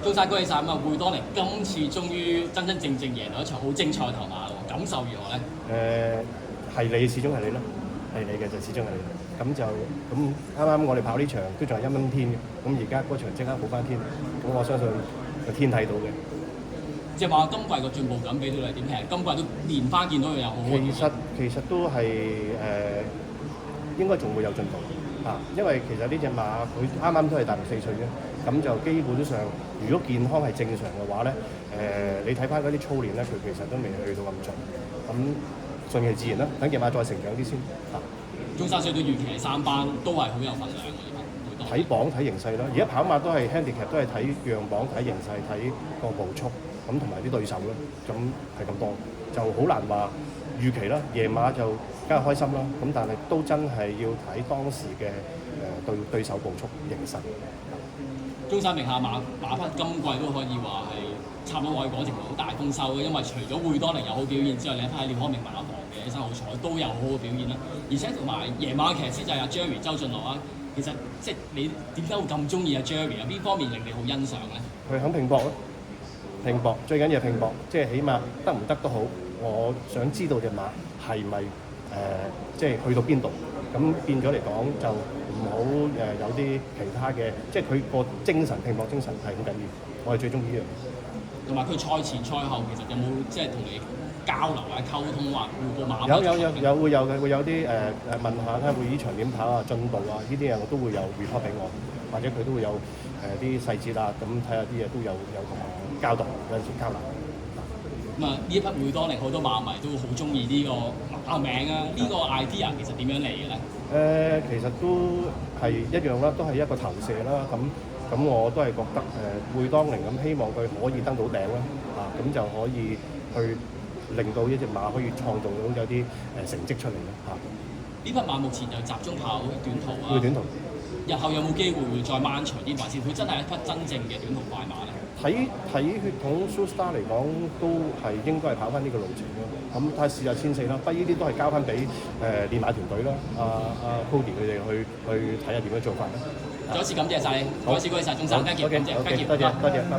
中山恭喜晒咁啊！貝多尼今次終於真真正正贏到一場好精彩嘅頭馬咯，感受如何咧？係你始終係你咯，係你嘅就始終係你。咁就咁啱啱我哋跑呢場都仲係陰陰天嘅，咁而家嗰場即刻好翻天，咁我相信個天睇到嘅。即係話今季個進步感俾到你點？其實今季都連翻見到佢有好好。其實都係應該仲會有進步嚇，因為其實呢隻馬佢啱啱都係大陸4歲啫，咁就基本上如果健康係正常嘅話咧，你睇翻嗰啲操練咧，佢其實都未去到咁盡，咁順其自然啦，等隻馬再成長啲先嚇。中山水都預期係3班都係好有份量嘅，睇磅睇形勢啦，而家跑馬都係 handicap 都係睇樣磅、睇形勢、睇個步速，咁同埋啲對手咯，咁係咁多，就好難話預期啦。夜馬就梗係開心啦，咁但係都真係要睇當時嘅對手步速形勢。中山名下馬匹今季都可以話係差唔多可以講成好大豐收嘅，因為除咗貝多尼有好表現之外，你睇廖康明馬房嘅生好彩都有好好表現啦。而且同埋夜馬騎師就係阿 Jerry 周俊樂啊，其實即係你點解會咁中意阿 Jerry 啊？邊方面令你好欣賞咧？佢肯拼搏咯，拼搏最緊要係拼搏，即係起碼得唔得都好，我想知道隻馬係咪即係去到邊度，咁變咗嚟講就唔好有啲其他嘅，即係佢個精神拼搏精神係好緊要，我係最中意呢樣。同埋佢賽前賽後其實有冇即係同你交流或者溝通話匯報馬？會有嘅，會有啲問下睇會議場點跑啊、進度啊呢啲嘢我都會有 report 俾我，或者佢都會有啲細節啊，咁睇下啲嘢都有同我交代，有陣時交流。咁啊，呢一匹貝多尼好多馬迷都好中意呢個馬名啊！呢個 idea 其實點樣嚟嘅咧？其實都係一樣啦，都係一個投射啦。咁我都係覺得貝當寧咁，希望佢可以登到頂啦，咁就可以去令到一隻馬可以創造到有啲成績出嚟啦，呢匹馬目前就集中跑短途啊。會短途。日後有冇機會會再漫長啲，還是佢真係一匹真正嘅短途快馬咧？睇血統 Superstar 嚟講，都係應該係跑翻呢個路程咯。咁睇下試下1000-4啦，不過呢啲都係交翻俾練馬團隊啦，阿 Cody 佢哋去睇下點樣做法啦。再一次感謝晒你，再一次恭喜晒中山，多謝，多謝。